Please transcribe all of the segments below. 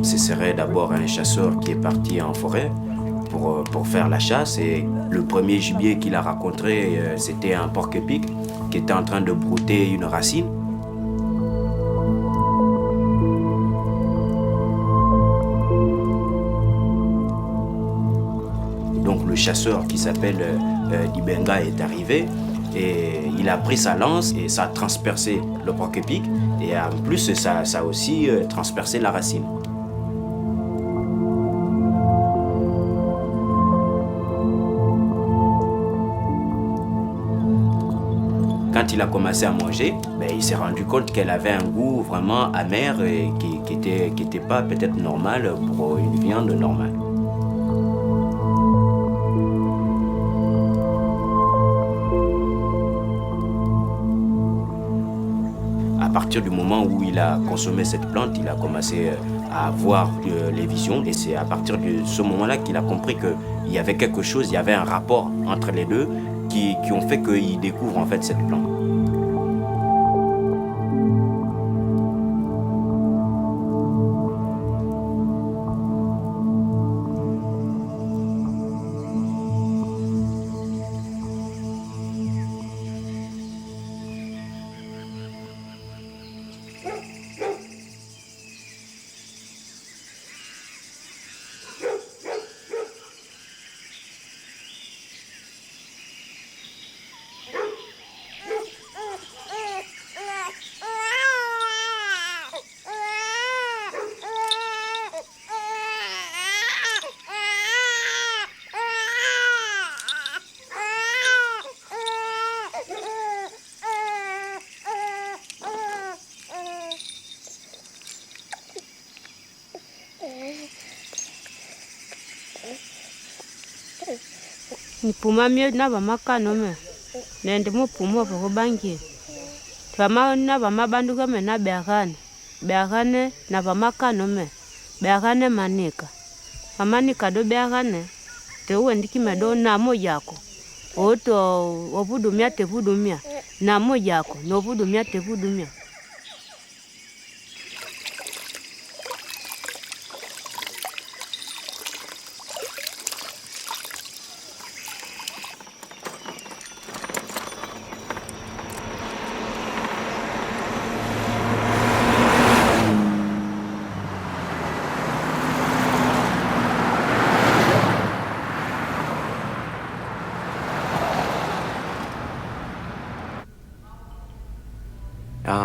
Ce serait d'abord un chasseur qui est parti en forêt pour faire la chasse, et le premier gibier qu'il a rencontré, c'était un porc-épic qui était en train de brouter une racine. Donc le chasseur qui s'appelle Ibogaine est arrivé et il a pris sa lance et ça a transpercé le porc-épic, et en plus ça a aussi transpercé la racine. Quand il a commencé à manger, il s'est rendu compte qu'elle avait un goût vraiment amer et qui était pas peut-être normal pour une viande normale. À partir du moment où il a consommé cette plante, il a commencé à avoir les visions, et c'est à partir de ce moment-là qu'il a compris qu'il y avait quelque chose, il y avait un rapport entre les deux qui ont fait qu'il découvre en fait cette plante. Nipuma mie na bamakano me nende mupuma po bangi twama na bamabandu kame na beagane na bamakano me beagane manika amanika do beagane te uendiki medo na mojako oto obudumia te budumia na mojako no budumia te budumia.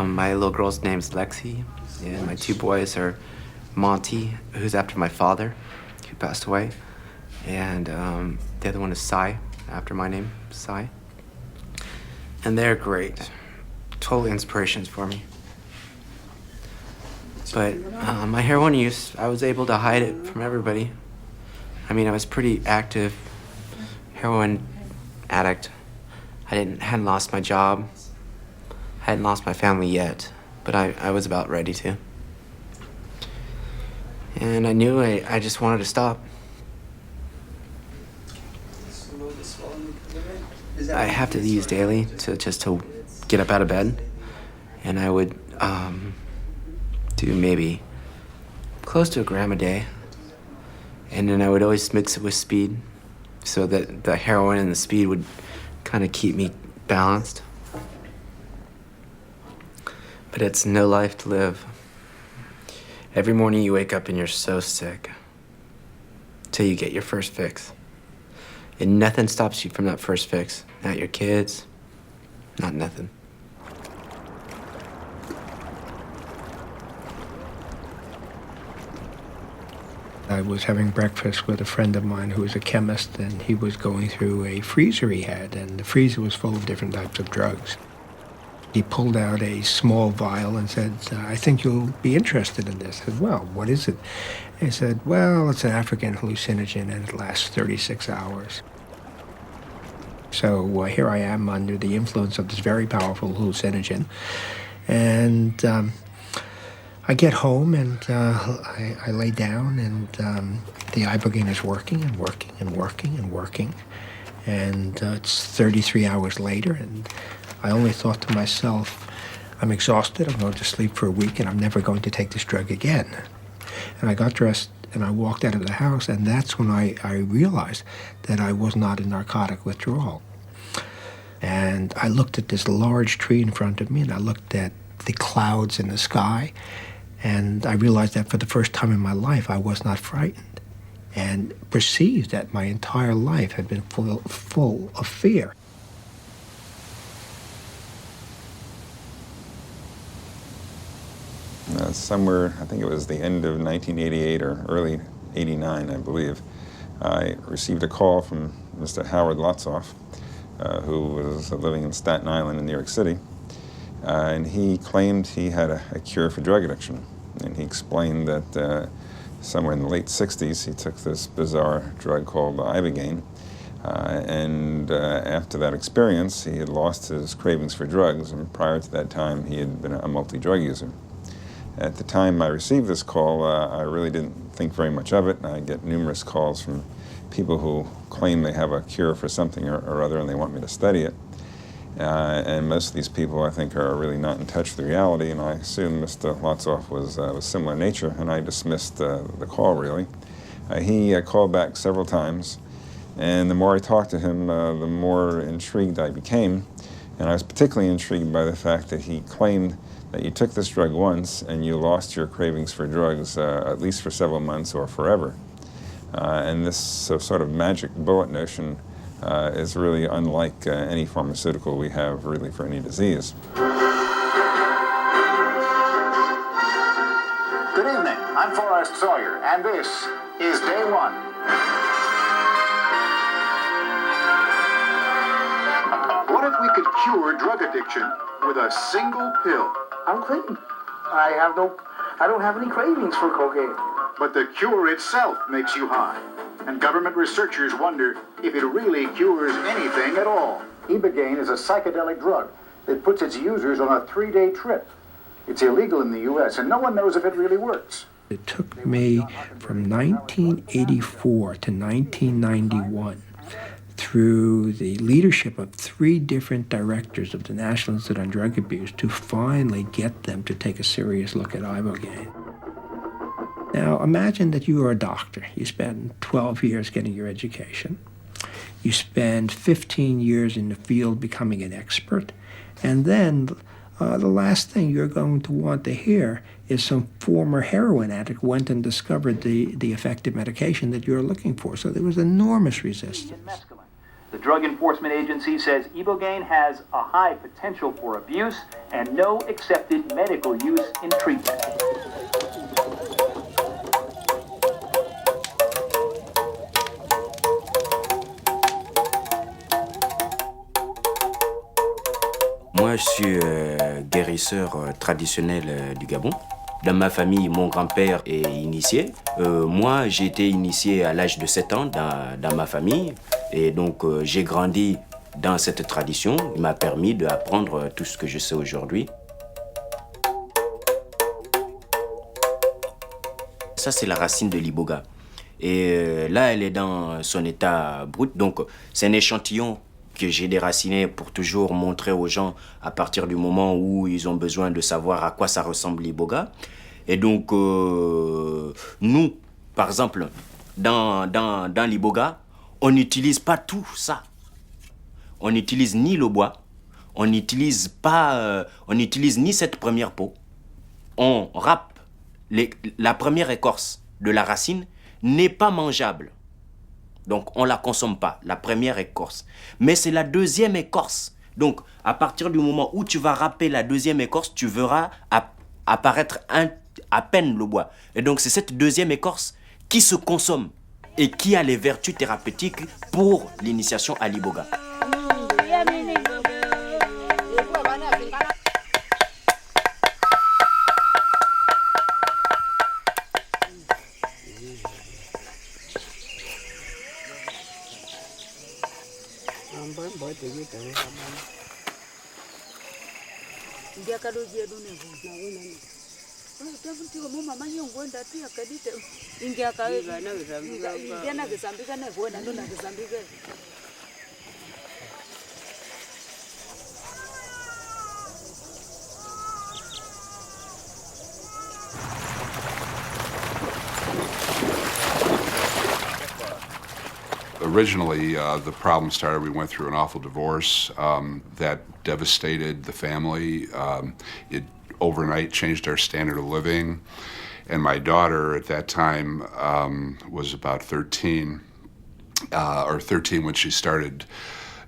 My little girl's name's Lexi, and my two boys are Monty, who's after my father, who passed away, and the other one is Sai, after my name, Sai. And they're great, total inspirations for me. But my heroin use, I was able to hide it from everybody. I mean, I was pretty active heroin addict. I hadn't lost my job. I hadn't lost my family yet, but I was about ready to. And I knew I just wanted to stop. I have to use daily to get up out of bed, and I would do maybe close to a gram a day, and then I would always mix it with speed so that the heroin and the speed would kind of keep me balanced. But it's no life to live. Every morning you wake up and you're so sick. till you get your first fix. And nothing stops you from that first fix. Not your kids, not nothing. I was having breakfast with a friend of mine who was a chemist, and he was going through a freezer he had, and the freezer was full of different types of drugs. He pulled out a small vial and said, I think you'll be interested in this. I said, well, what is it? He said, well, it's an African hallucinogen, and it lasts 36 hours. So here I am under the influence of this very powerful hallucinogen, and I get home and I lay down, and the Ibogaine is working and working and working and working. And it's 33 hours later, and I only thought to myself, I'm exhausted, I'm going to sleep for a week, and I'm never going to take this drug again. And I got dressed and I walked out of the house, and that's when I realized that I was not in narcotic withdrawal. And I looked at this large tree in front of me, and I looked at the clouds in the sky, and I realized that for the first time in my life, I was not frightened, and perceived that my entire life had been full of fear. Somewhere, I think it was the end of 1988 or early 89, I believe, I received a call from Mr. Howard Lotzoff, who was living in Staten Island in New York City. And he claimed he had a cure for drug addiction. And he explained that somewhere in the late 60s, he took this bizarre drug called Ibogaine. And after that experience, he had lost his cravings for drugs. And prior to that time, he had been a multi-drug user. At the time I received this call, I really didn't think very much of it. I get numerous calls from people who claim they have a cure for something or other, and they want me to study it. And most of these people, I think, are really not in touch with reality, and I assume Mr. Lotzoff was of similar nature, and I dismissed the call, really. He called back several times, and the more I talked to him, the more intrigued I became. And I was particularly intrigued by the fact that he claimed that you took this drug once and you lost your cravings for drugs at least for several months or forever. And this sort of magic bullet notion is really unlike any pharmaceutical we have really for any disease. Good evening, I'm Forrest Sawyer, and this is Day One. What if we could cure drug addiction with a single pill? I'm clean. I don't have any cravings for cocaine. But the cure itself makes you high. And government researchers wonder if it really cures anything at all. Ibogaine is a psychedelic drug that puts its users on a 3-day trip. It's illegal in the U.S., and no one knows if it really works. It took me from 1984 to 1991 through the leadership of 3 different directors of the National Institute on Drug Abuse to finally get them to take a serious look at Ibogaine. Now, imagine that you are a doctor. You spend 12 years getting your education. You spend 15 years in the field becoming an expert. And then the last thing you're going to want to hear is some former heroin addict went and discovered the effective medication that you're looking for. So there was enormous resistance. The Drug Enforcement Agency says Ibogaine has a high potential for abuse and no accepted medical use in treatment. Moi, je suis guérisseur traditionnel du Gabon. Dans ma famille, mon grand-père est initié. Moi, j'ai été initié à l'âge de 7 ans dans ma famille. Et donc, j'ai grandi dans cette tradition. Il m'a permis d'apprendre tout ce que je sais aujourd'hui. Ça, c'est la racine de l'iboga. Et là, elle est dans son état brut. Donc, c'est un échantillon que j'ai déraciné pour toujours montrer aux gens à partir du moment où ils ont besoin de savoir à quoi ça ressemble l'iboga. Et donc, nous, par exemple, dans l'iboga, on n'utilise pas tout ça. On n'utilise ni le bois, on n'utilise ni cette première peau. On râpe la première écorce de la racine n'est pas mangeable. Donc, on ne la consomme pas. La première écorce. Mais c'est la deuxième écorce. Donc, à partir du moment où tu vas râper la deuxième écorce, tu verras apparaître à peine le bois. Et donc, c'est cette deuxième écorce qui se consomme et qui a les vertus thérapeutiques pour l'initiation à l'iboga. Originally, the problem started, we went through an awful divorce that devastated the family. It overnight changed our standard of living. And my daughter at that time was about 13 when she started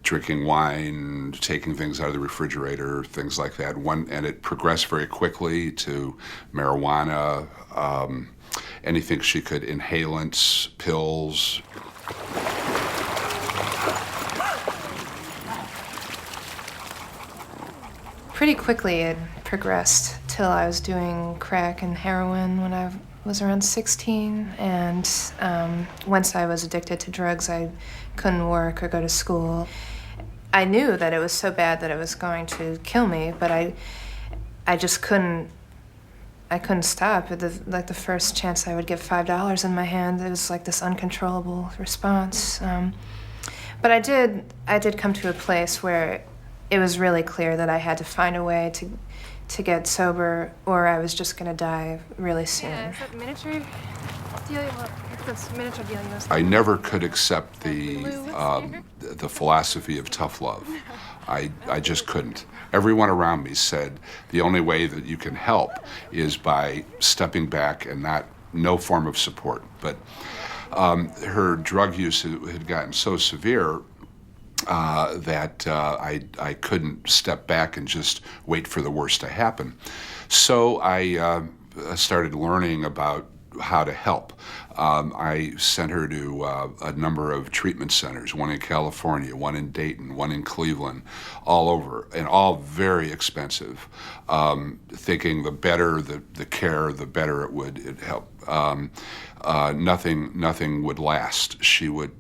drinking wine, taking things out of the refrigerator, things like that. And it progressed very quickly to marijuana, anything she could, inhalants, pills. Pretty quickly it progressed till I was doing crack and heroin when I was around 16, and once I was addicted to drugs, I couldn't work or go to school. I knew that it was so bad that it was going to kill me, but I just couldn't stop. Like the first chance I would get $5 in my hand, it was like this uncontrollable response. But I did come to a place where it was really clear that I had to find a way to get sober, or I was just gonna die really soon. Yeah, is that miniature deal? That's miniature deal. I never could accept the philosophy of tough love. I just couldn't. Everyone around me said the only way that you can help is by stepping back and no form of support. But her drug use had gotten so severe that I couldn't step back and just wait for the worst to happen. So I started learning about how to help. I sent her to a number of treatment centers, one in California, one in Dayton, one in Cleveland, all over, and all very expensive, thinking the better the care, the better it would help. Nothing would last. She would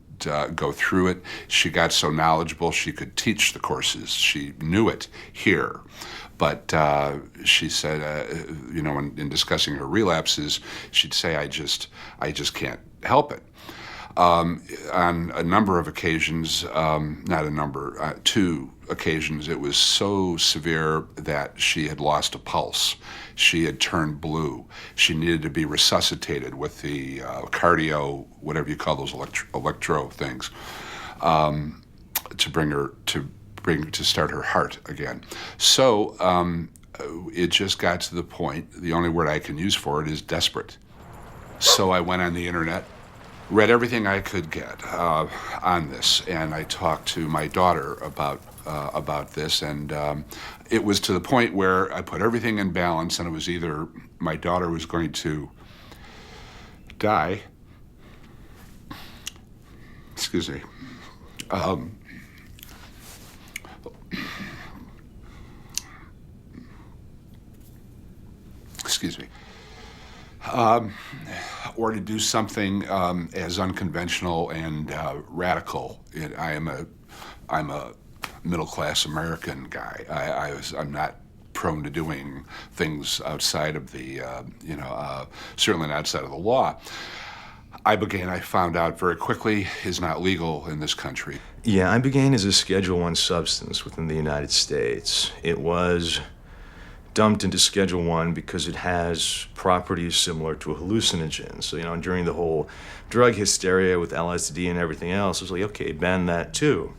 go through it. She got so knowledgeable she could teach the courses. She knew it here. But she said, in discussing her relapses, she'd say, I just can't help it. On a number of occasions, two occasions, it was so severe that she had lost a pulse. She had turned blue. She needed to be resuscitated with the cardio, whatever you call those electro things, to start her heart again. So it just got to the point, the only word I can use for it is desperate. So I went on the internet, read everything I could get on this, and I talked to my daughter about this, and it was to the point where I put everything in balance, and it was either my daughter was going to die, excuse me, or to do something as unconventional and radical. I'm a middle-class American guy. I'm not prone to doing things outside of the, certainly not outside of the law. Ibogaine, I found out very quickly, is not legal in this country. Yeah, Ibogaine is a Schedule I substance within the United States. It was dumped into Schedule I because it has properties similar to a hallucinogen. So, during the whole drug hysteria with LSD and everything else, it was like, okay, ban that too.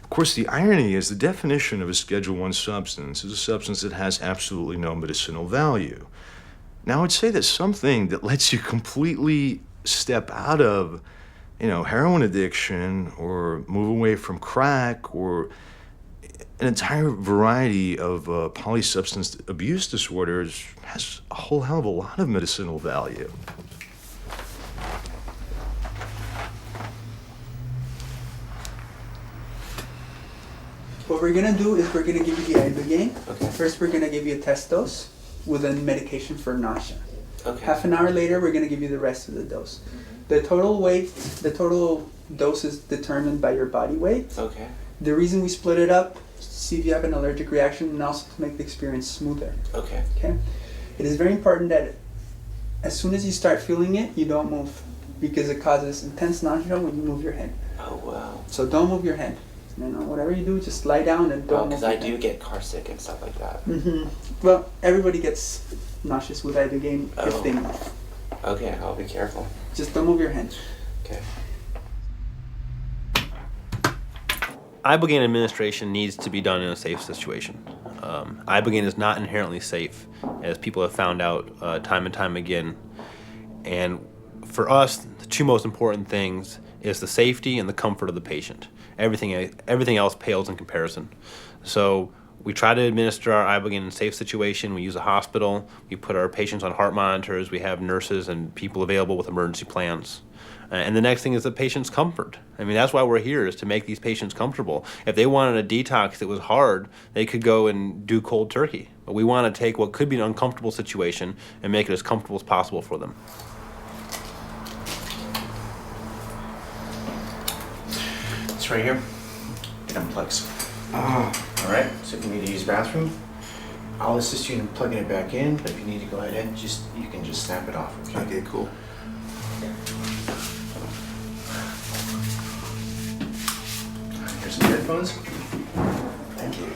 Of course, the irony is the definition of a Schedule I substance is a substance that has absolutely no medicinal value. Now, I would say that something that lets you completely step out of heroin addiction or move away from crack or an entire variety of polysubstance abuse disorders has a whole hell of a lot of medicinal value. What we're gonna do is we're gonna give you the Ibogaine. Okay. First, we're gonna give you a test dose with a medication for nausea. Okay. Half an hour later, we're gonna give you the rest of the dose. The total dose is determined by your body weight. Okay. The reason we split it up, see if you have an allergic reaction, and also to make the experience smoother. Okay. Okay. It is very important that as soon as you start feeling it, you don't move, because it causes intense nausea when you move your head. Oh wow. So don't move your head. Whatever you do, just lie down and don't move. Because I do get car sick and stuff like that. Mm-hmm. Well, everybody gets nauseous with Ibogaine if they move. Okay, I'll be careful. Just don't move your hand. Okay. Ibogaine administration needs to be done in a safe situation. Ibogaine is not inherently safe, as people have found out time and time again. And for us, the two most important things is the safety and the comfort of the patient. Everything else pales in comparison. So we try to administer our Ibogaine in a safe situation. We use a hospital. We put our patients on heart monitors. We have nurses and people available with emergency plans. And the next thing is the patient's comfort. I mean, that's why we're here, is to make these patients comfortable. If they wanted a detox that was hard, they could go and do cold turkey. But we want to take what could be an uncomfortable situation and make it as comfortable as possible for them. It's right here. It unplugs. All right, so if you need to use the bathroom, I'll assist you in plugging it back in, but if you need to go ahead, you can just snap it off, okay? Okay, cool. Here's some headphones. Thank you.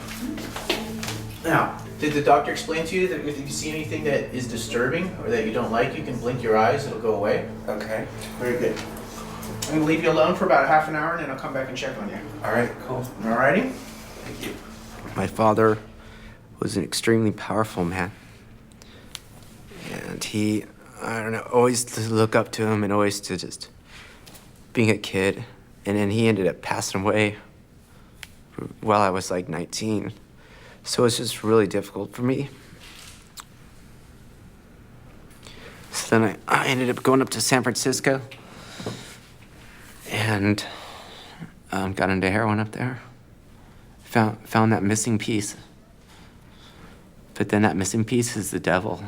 Now, did the doctor explain to you that if you see anything that is disturbing or that you don't like, you can blink your eyes, it'll go away? Okay, very good. I'm gonna leave you alone for about half an hour and then I'll come back and check on you. All right, cool. Alrighty? Thank you. My father was an extremely powerful man. And he, I don't know, always to look up to him and always to just being a kid. And then he ended up passing away while I was like 19. So it's just really difficult for me. So then I ended up going up to San Francisco and got into heroin up there. Found that missing piece. But then that missing piece is the devil.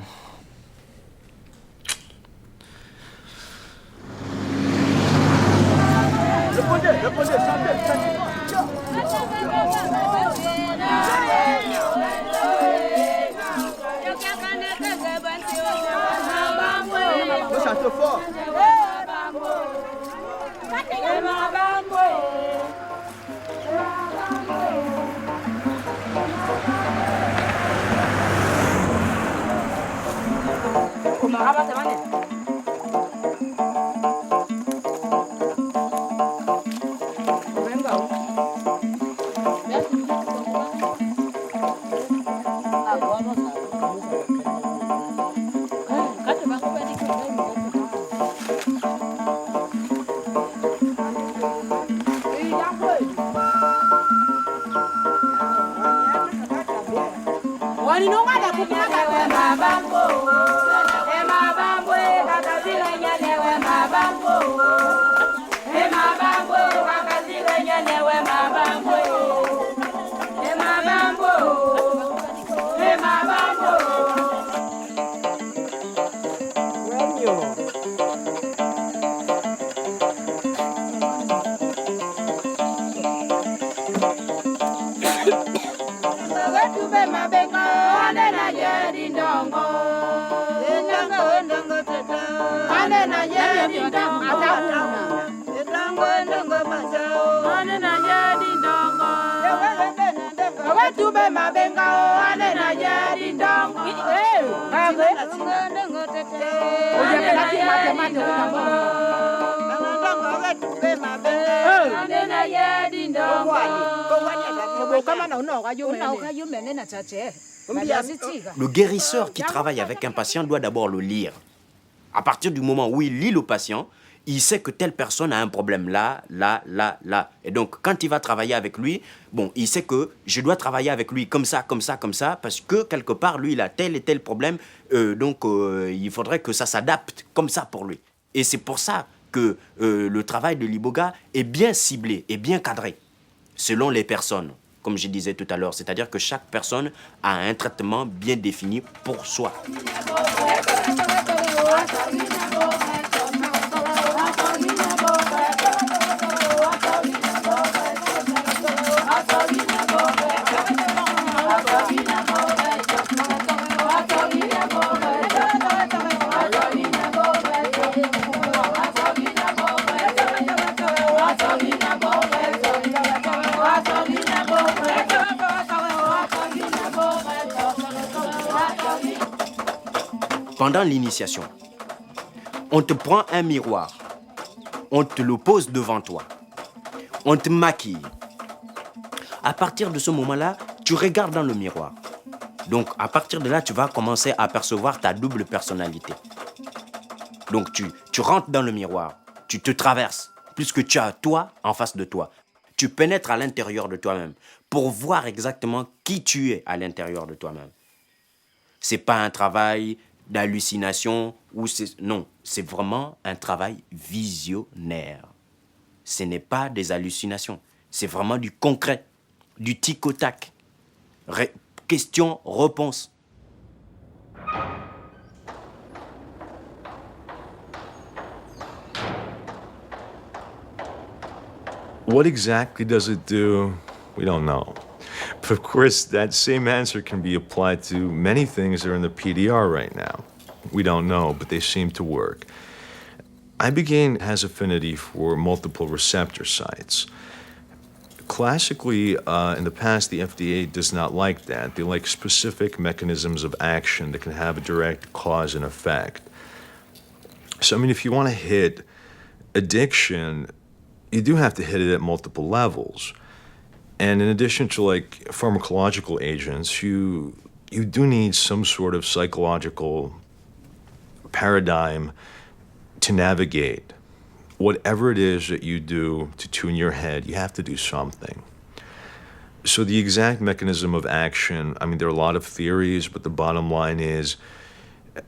Le guérisseur qui travaille avec un patient doit d'abord le lire. À partir du moment où il lit le patient, il sait que telle personne a un problème là, là, là, là. Et donc, quand il va travailler avec lui, bon, il sait que je dois travailler avec lui comme ça, comme ça, comme ça, parce que quelque part, lui, il a tel et tel problème. Donc, il faudrait que ça s'adapte comme ça pour lui. Et c'est pour ça que le travail de l'iboga est bien ciblé et bien cadré, selon les personnes, comme je disais tout à l'heure. C'est-à-dire que chaque personne a un traitement bien défini pour soi. Pendant l'initiation, on te prend un miroir, on te le pose devant toi, on te maquille. À partir de ce moment-là, tu regardes dans le miroir. Donc, à partir de là, tu vas commencer à percevoir ta double personnalité. Donc, tu rentres dans le miroir, tu te traverses, puisque tu as toi en face de toi. Tu pénètres à l'intérieur de toi-même pour voir exactement qui tu es à l'intérieur de toi-même. C'est pas un travail d'hallucination non, c'est vraiment un travail visionnaire. Ce n'est pas des hallucinations, c'est vraiment du concret, du tic au tac. Question-réponse. What exactly does it do? We don't know. But of course, that same answer can be applied to many things that are in the PDR right now. We don't know, but they seem to work. Ibogaine has affinity for multiple receptor sites. Classically, in the past, the FDA does not like that. They like specific mechanisms of action that can have a direct cause and effect. So, I mean, if you want to hit addiction, you do have to hit it at multiple levels. And in addition to like pharmacological agents, you do need some sort of psychological paradigm to navigate. Whatever it is that you do to tune your head, you have to do something. So the exact mechanism of action, I mean, there are a lot of theories, but the bottom line is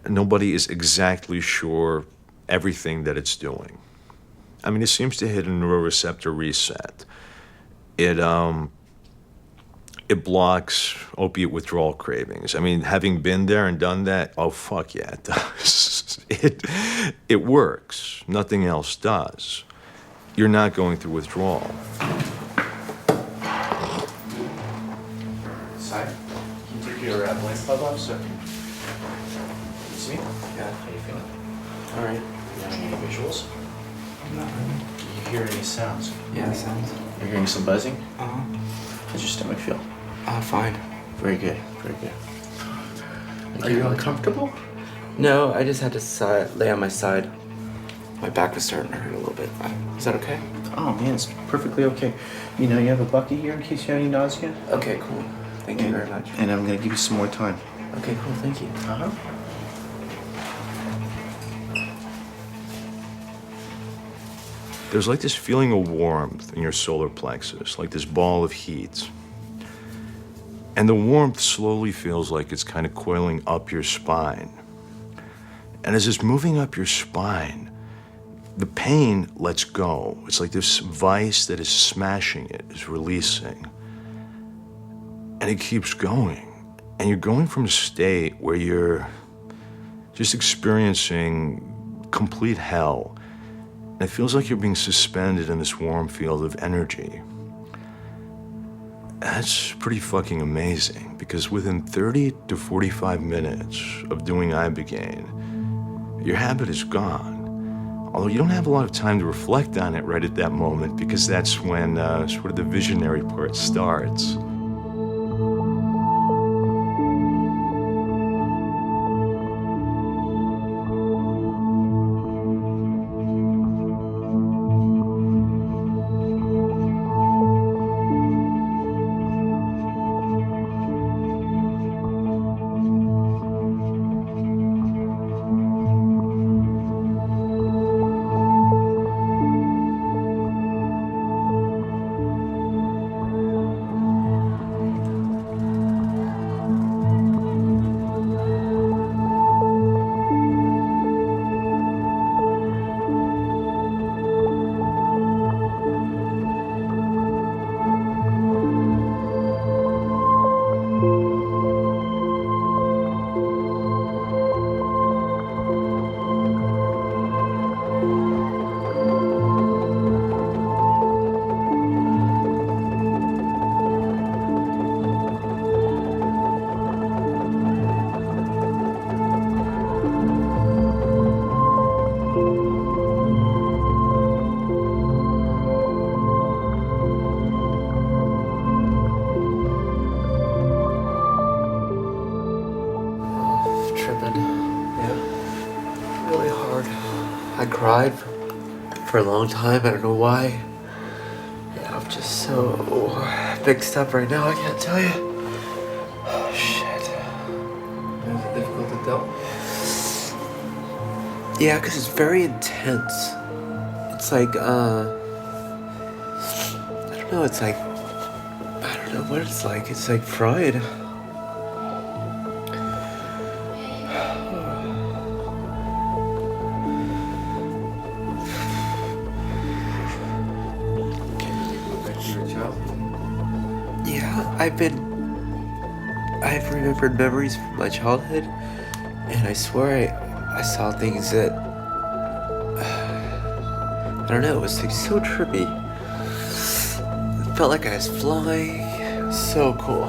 nobody is exactly sure everything that it's doing. I mean, it seems to hit a neuroreceptor reset. It blocks opiate withdrawal cravings. I mean, having been there and done that, oh, fuck yeah, it does. It works. Nothing else does. You're not going through withdrawal. Side, can you take your blank plug off, sir? You see me? Yeah. How you feeling? All right. You have any visuals? No. Do you hear any sounds? Yeah, sounds. You're hearing some buzzing? Uh-huh. How's your stomach feel? Fine. Very good, very good. Thank Are you uncomfortable? No, I just had to lay on my side. My back was starting to hurt a little bit. Is that okay? Oh man, it's perfectly okay. You know, you have a bucket here in case you have any nausea? Okay, cool. Thank you very much. And I'm gonna give you some more time. Okay, cool, thank you. Uh-huh. There's like this feeling of warmth in your solar plexus, like this ball of heat. And the warmth slowly feels like it's kind of coiling up your spine. And as it's moving up your spine, the pain lets go. It's like this vice that is smashing it, is releasing. And it keeps going. And you're going from a state where you're just experiencing complete hell. And it feels like you're being suspended in this warm field of energy. That's pretty fucking amazing, because within 30 to 45 minutes of doing Ibogaine, your habit is gone. Although you don't have a lot of time to reflect on it right at that moment, because that's when sort of the visionary part starts. cried for a long time. I don't know why. Yeah, I'm just so mixed up right now. I can't tell you. Oh, shit. Is it difficult to tell? Yeah, because it's very intense. It's like, I don't know, it's like, I don't know what it's like. It's like fried. Yeah, I've remembered memories from my childhood, and I swear I saw things that, I don't know, it was like so trippy. It felt like I was flying. It was so cool.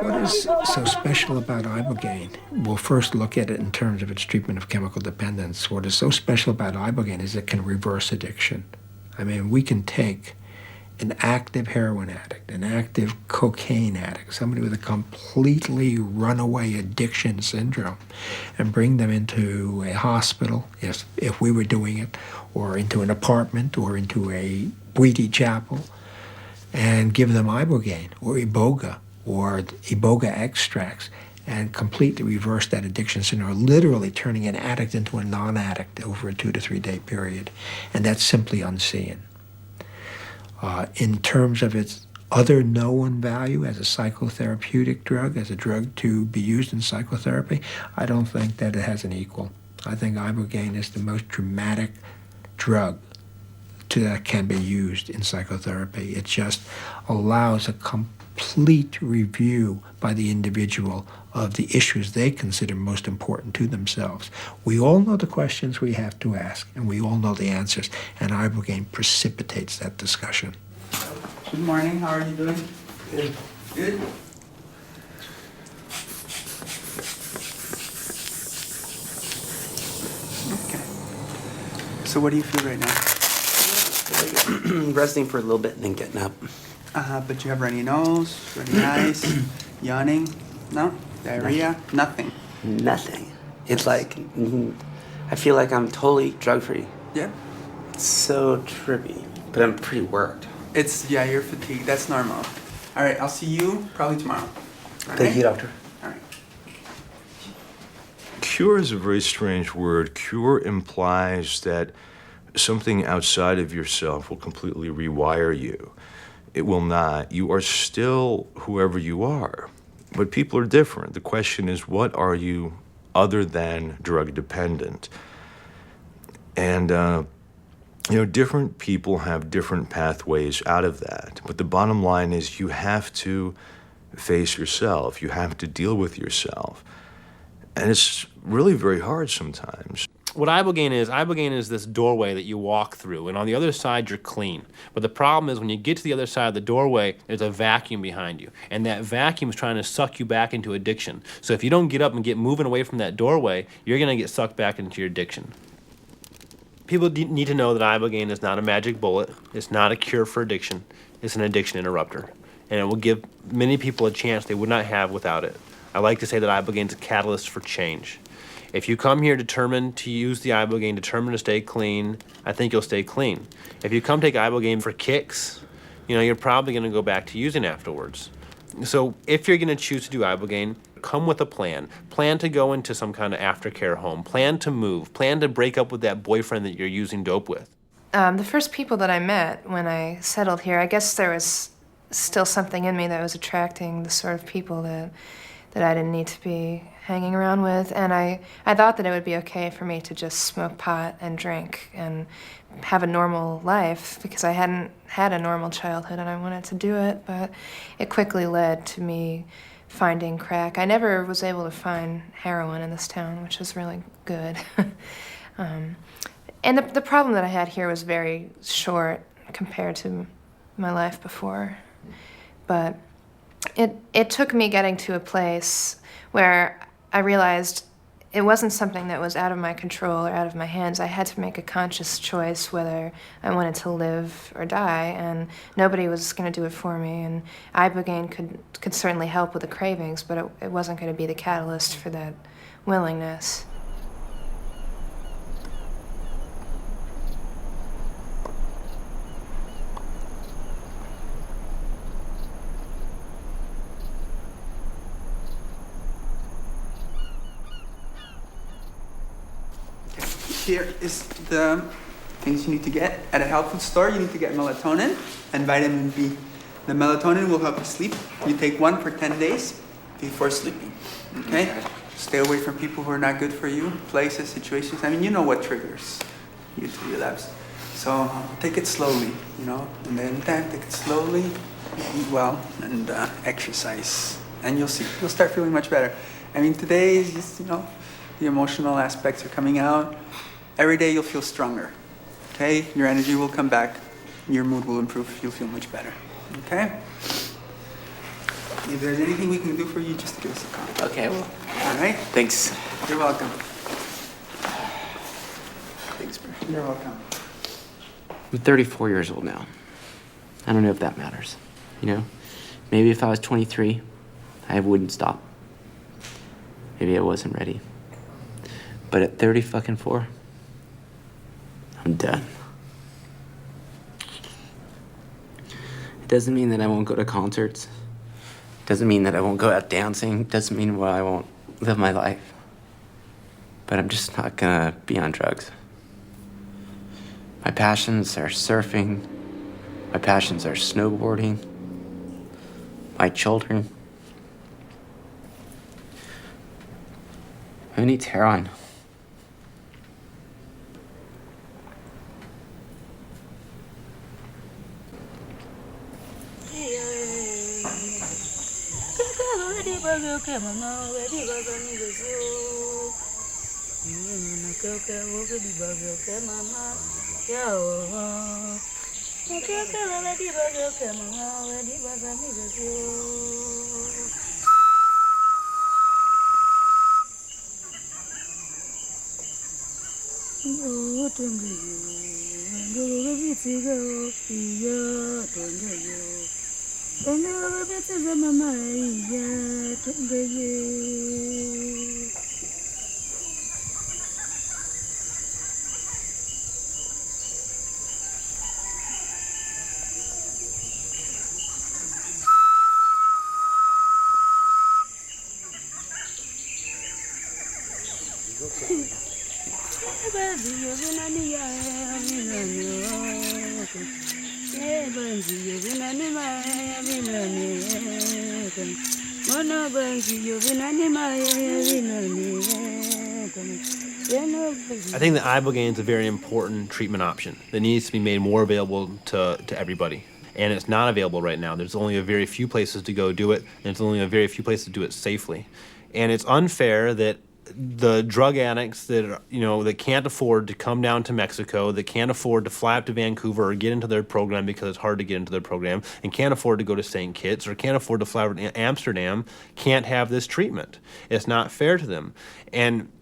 What is so special about Ibogaine? We'll first look at it in terms of its treatment of chemical dependence. What is so special about Ibogaine is it can reverse addiction. I mean, we can take an active heroin addict, an active cocaine addict, somebody with a completely runaway addiction syndrome, and bring them into a hospital, if we were doing it, or into an apartment, or into a weedy chapel, and give them Ibogaine, or Iboga extracts, and completely reverse that addiction syndrome, literally turning an addict into a non-addict over a 2 to 3 day period. And that's simply unseen. In terms of its other known value as a psychotherapeutic drug, as a drug to be used in psychotherapy, I don't think that it has an equal. I think Ibogaine is the most dramatic drug that can be used in psychotherapy. It just allows a complete review by the individual of the issues they consider most important to themselves. We all know the questions we have to ask, and we all know the answers, and Ibogaine precipitates that discussion. Good morning, how are you doing? Good. Good? Okay. So what do you feel right now? Resting for a little bit and then getting up. But you have runny nose, runny eyes, yawning? No? Diarrhea? Nothing? Nothing. It's like, I feel like I'm totally drug-free. Yeah? It's so trippy, but I'm pretty worked. Yeah, you're fatigued. That's normal. All right, I'll see you probably tomorrow. Thank you, doctor. All right. Cure is a very strange word. Cure implies that something outside of yourself will completely rewire you. It will not. You are still whoever you are. But people are different. The question is, what are you other than drug dependent? And, different people have different pathways out of that. But the bottom line is you have to face yourself. You have to deal with yourself. And it's really very hard sometimes. What Ibogaine is this doorway that you walk through, and on the other side you're clean. But the problem is when you get to the other side of the doorway, there's a vacuum behind you, and that vacuum is trying to suck you back into addiction. So if you don't get up and get moving away from that doorway, you're going to get sucked back into your addiction. People need to know that Ibogaine is not a magic bullet. It's not a cure for addiction. It's an addiction interrupter, and it will give many people a chance they would not have without it. I like to say that Ibogaine is a catalyst for change. If you come here determined to use the Ibogaine, determined to stay clean, I think you'll stay clean. If you come take Ibogaine for kicks, you're probably going to go back to using afterwards. So if you're going to choose to do Ibogaine, come with a plan. Plan to go into some kind of aftercare home. Plan to move. Plan to break up with that boyfriend that you're using dope with. The first people that I met when I settled here, I guess there was still something in me that was attracting the sort of people that I didn't need to be hanging around with, and I thought that it would be okay for me to just smoke pot and drink and have a normal life because I hadn't had a normal childhood and I wanted to do it, but it quickly led to me finding crack. I never was able to find heroin in this town, which was really good. And the problem that I had here was very short compared to my life before, but it took me getting to a place where I realized it wasn't something that was out of my control or out of my hands. I had to make a conscious choice whether I wanted to live or die, and nobody was going to do it for me. And Ibogaine could certainly help with the cravings, but it wasn't going to be the catalyst for that willingness. Here is the things you need to get. At a health food store, you need to get melatonin and vitamin B. The melatonin will help you sleep. You take one for 10 days before sleeping, okay? Stay away from people who are not good for you, places, situations. I mean, you know what triggers you to relapse. So take it slowly, and then take it slowly, eat well, and exercise. And you'll see, you'll start feeling much better. I mean, today is just, the emotional aspects are coming out. Every day you'll feel stronger, okay? Your energy will come back, your mood will improve, you'll feel much better, okay? If there's anything we can do for you, just give us a call. Okay, well. All right? Thanks. You're welcome. Thanks, bro. You're welcome. I'm 34 years old now. I don't know if that matters, Maybe if I was 23, I wouldn't stop. Maybe I wasn't ready. But at 34, I'm done. It doesn't mean that I won't go to concerts. Doesn't mean that I won't go out dancing. Doesn't mean I won't live my life. But I'm just not gonna be on drugs. My passions are surfing. My passions are snowboarding. My children. Who needs heroin? I think that Ibogaine is a very important treatment option that needs to be made more available to everybody. And it's not available right now. There's only a very few places to go do it, and there's only a very few places to do it safely. And it's unfair that the drug addicts that that can't afford to come down to Mexico, that can't afford to fly up to Vancouver or get into their program because it's hard to get into their program, and can't afford to go to St. Kitts or can't afford to fly over to Amsterdam, can't have this treatment. It's not fair to them. And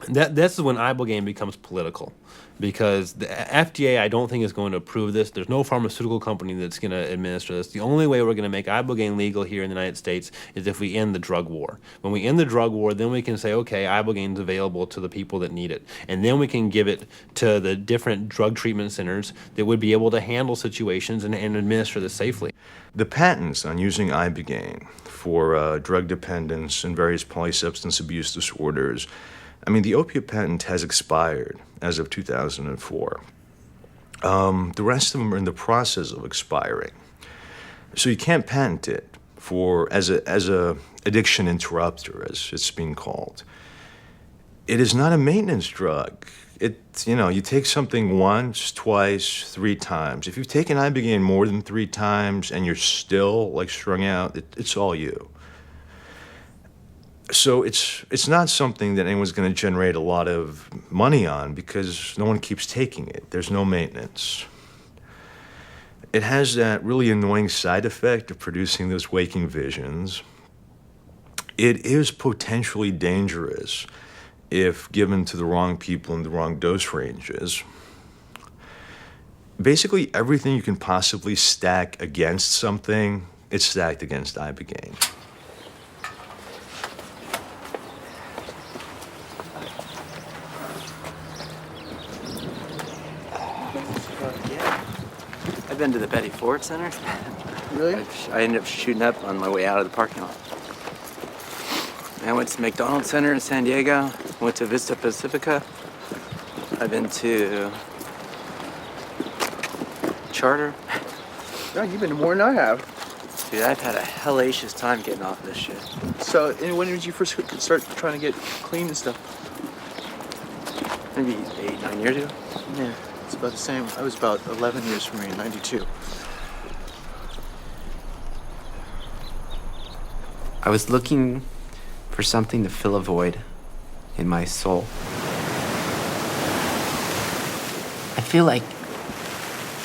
this is when Ibogaine becomes political, because the FDA, I don't think, is going to approve this. There's no pharmaceutical company that's going to administer this. The only way we're going to make Ibogaine legal here in the United States is if we end the drug war. When we end the drug war, then we can say, okay, Ibogaine's available to the people that need it. And then we can give it to the different drug treatment centers that would be able to handle situations and administer this safely. The patents on using Ibogaine for drug dependence and various polysubstance abuse disorders, I mean, the opiate patent has expired as of 2004. The rest of them are in the process of expiring. So you can't patent it as a addiction interrupter, as it's being called. It is not a maintenance drug. You take something once, twice, 3 times. If you've taken Ibogaine more than 3 times and you're still strung out, it's all you. So it's not something that anyone's going to generate a lot of money on because no one keeps taking it. There's no maintenance. It has that really annoying side effect of producing those waking visions. It is potentially dangerous if given to the wrong people in the wrong dose ranges. Basically, everything you can possibly stack against something, it's stacked against Ibogaine. I've been to the Betty Ford Center. Really? I ended up shooting up on my way out of the parking lot. I went to McDonald's Center in San Diego. Went to Vista Pacifica. I've been to Charter. Yeah, you've been to more than I have. Dude, I've had a hellacious time getting off this shit. So, and when did you first start trying to get clean and stuff? Maybe 8, 9 years ago. Yeah, it's about the same. I was about 11 years for me in 92. I was looking for something to fill a void in my soul. I feel like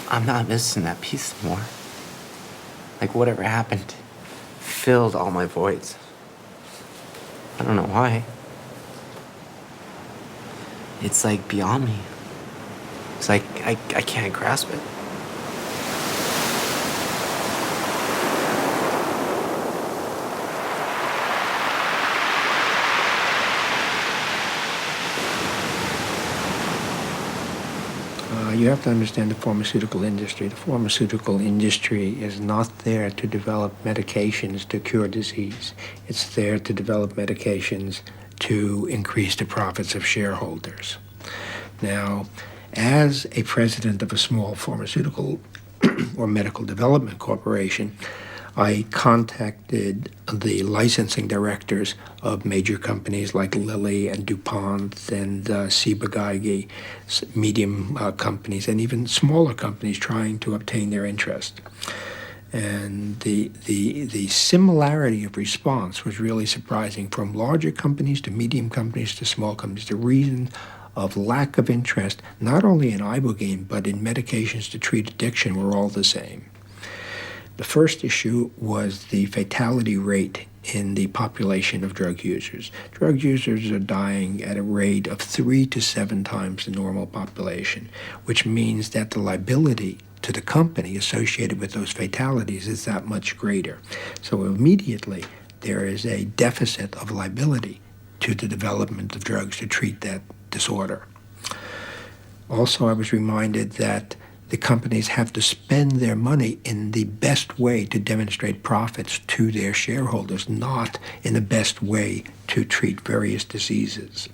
I'm not missing that piece anymore. Like whatever happened filled all my voids. I don't know why. It's like beyond me. It's like I can't grasp it. You have to understand the pharmaceutical industry. The pharmaceutical industry is not there to develop medications to cure disease. It's there to develop medications to increase the profits of shareholders. Now, as a president of a small pharmaceutical or medical development corporation, I contacted the licensing directors of major companies like Lilly and DuPont and Ibogaine, medium companies, and even smaller companies trying to obtain their interest. And the similarity of response was really surprising, from larger companies to medium companies to small companies. The reason of lack of interest, not only in Ibogaine, but in medications to treat addiction, were all the same. The first issue was the fatality rate in the population of drug users. Drug users are dying at a rate of 3 to 7 times the normal population, which means that the liability to the company associated with those fatalities is that much greater. So immediately there is a deficit of liability to the development of drugs to treat that disorder. Also, I was reminded that the companies have to spend their money in the best way to demonstrate profits to their shareholders, not in the best way to treat various diseases.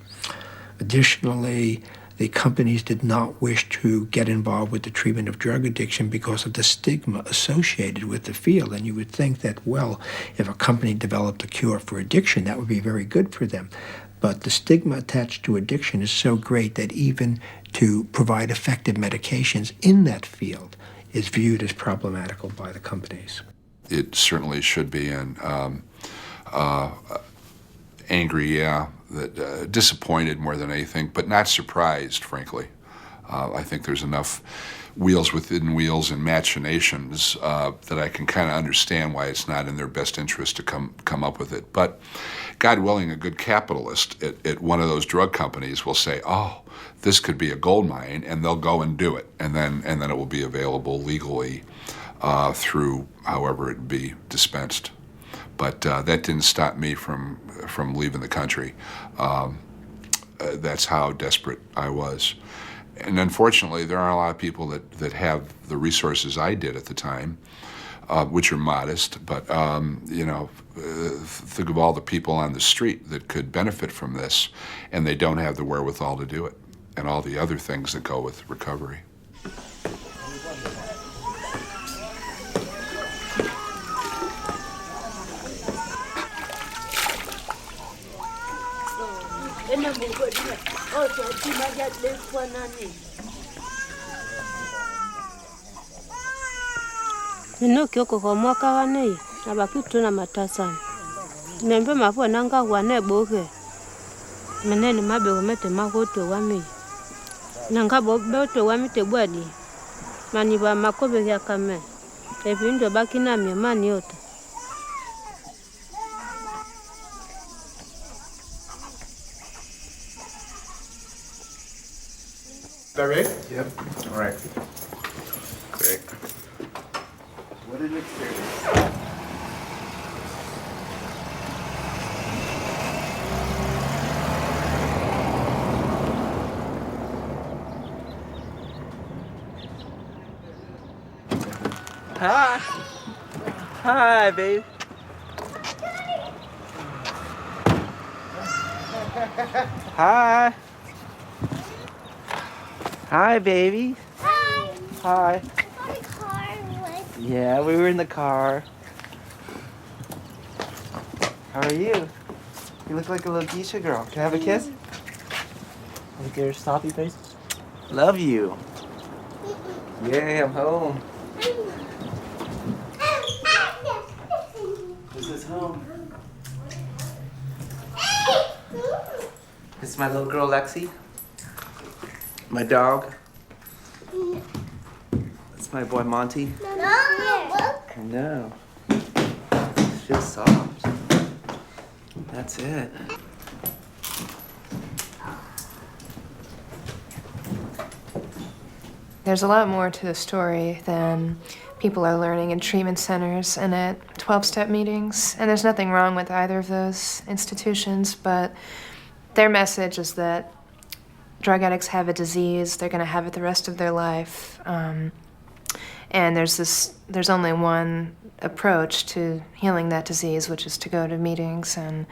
Additionally, the companies did not wish to get involved with the treatment of drug addiction because of the stigma associated with the field. And you would think that, well, if a company developed a cure for addiction, that would be very good for them. But the stigma attached to addiction is so great that even to provide effective medications in that field is viewed as problematical by the companies. It certainly should be, and angry, yeah, disappointed more than anything, but not surprised, frankly. I think there's enough wheels within wheels and machinations that I can kind of understand why it's not in their best interest to come up with it. But God willing, a good capitalist at one of those drug companies will say, oh, this could be a gold mine, and they'll go and do it, and then it will be available legally through however it be dispensed. But that didn't stop me from leaving the country. That's how desperate I was. And unfortunately, there aren't a lot of people that have the resources I did at the time, which are modest, but think of all the people on the street that could benefit from this, and they don't have the wherewithal to do it, and all the other things that go with recovery. Ninokioko kwa mwaka wane abakitu na matasani nembe mapo nanga wane boke menene mabe umete makoto wami nanga boto wami te bwadi mani ba makobe ya kame ebindo bakina mani yote. That right? Yep. All right. Great. What an experience. Hi. Hi, babe. Hi. Hi, baby. Hi. Hi. I got a car with... Yeah, we were in the car. How are you? You look like a little geisha girl. Can I have a kiss? Look at your sloppy face. Love you. Yay, I'm home. This is home. This is my little girl, Lexi. My dog. That's my boy, Monty. No, look. I know. It's just soft. That's it. There's a lot more to the story than people are learning in treatment centers and at 12-step meetings. And there's nothing wrong with either of those institutions, but their message is that drug addicts have a disease, they're going to have it the rest of their life. And there's only one approach to healing that disease, which is to go to meetings and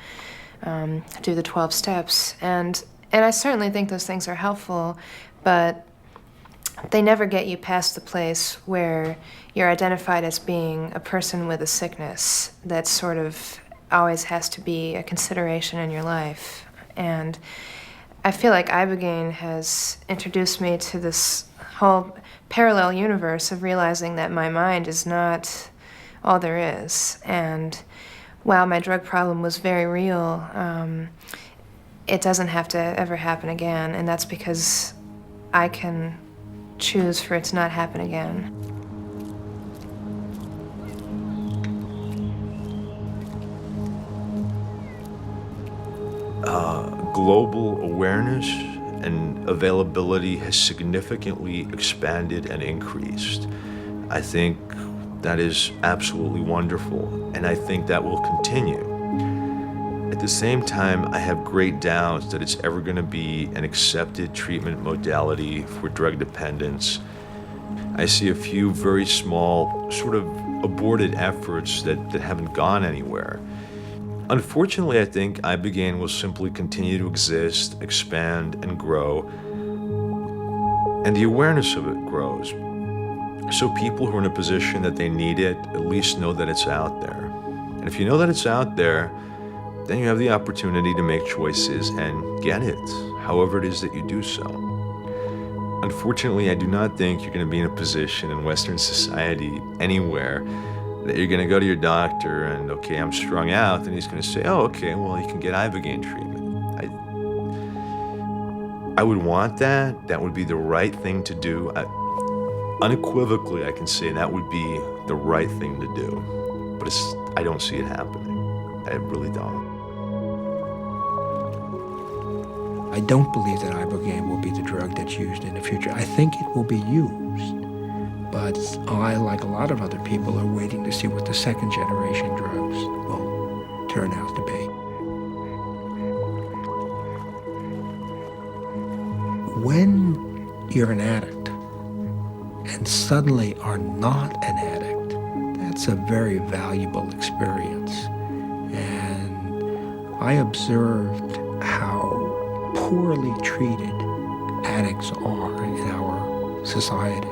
do the 12 steps. And I certainly think those things are helpful, but they never get you past the place where you're identified as being a person with a sickness that sort of always has to be a consideration in your life. And I feel like Ibogaine has introduced me to this whole parallel universe of realizing that my mind is not all there is. And while my drug problem was very real, it doesn't have to ever happen again. And that's because I can choose for it to not happen again. Global awareness and availability has significantly expanded and increased. I think that is absolutely wonderful, and I think that will continue. At the same time, I have great doubts that it's ever going to be an accepted treatment modality for drug dependence. I see a few very small, sort of aborted efforts that haven't gone anywhere. Unfortunately, I think Ibogaine will simply continue to exist, expand, and grow And the awareness of it grows. So people who are in a position that they need it at least know that it's out there. And if you know that it's out there, then you have the opportunity to make choices and get it, however it is that you do so. Unfortunately, I do not think you're going to be in a position in Western society anywhere that you're going to go to your doctor and, okay, I'm strung out, and he's going to say, oh, okay, well, you can get Ibogaine treatment. I would want that. That would be the right thing to do. Unequivocally, I can say that would be the right thing to do. But I don't see it happening. I really don't. I don't believe that Ibogaine will be the drug that's used in the future. I think it will be used. But I, like a lot of other people, are waiting to see what the second generation drugs will turn out to be. When you're an addict and suddenly are not an addict, that's a very valuable experience. And I observed how poorly treated addicts are in our society.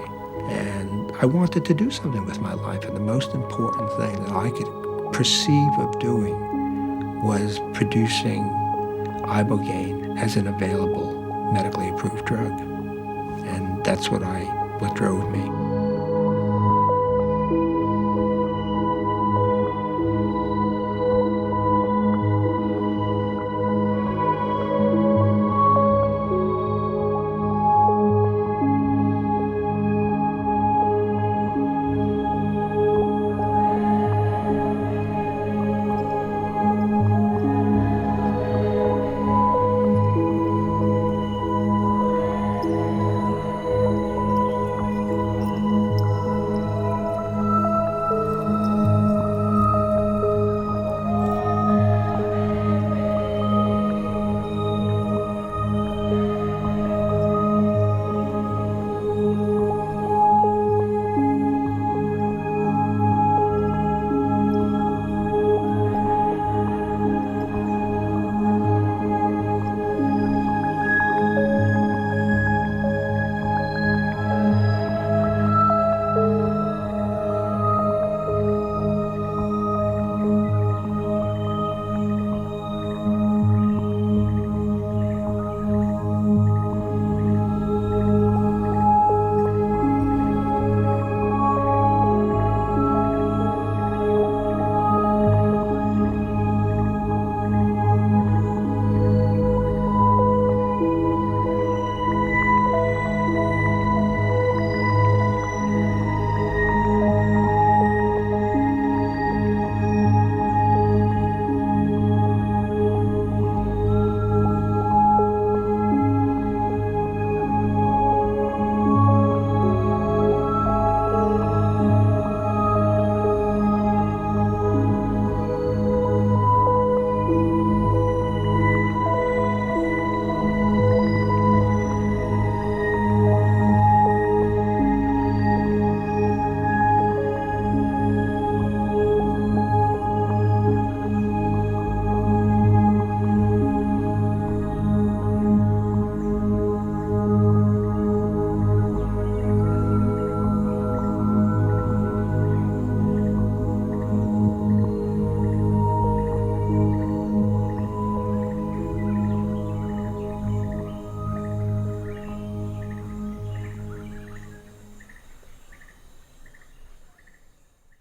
And I wanted to do something with my life, and the most important thing that I could perceive of doing was producing Ibogaine as an available medically approved drug. And that's what drove me.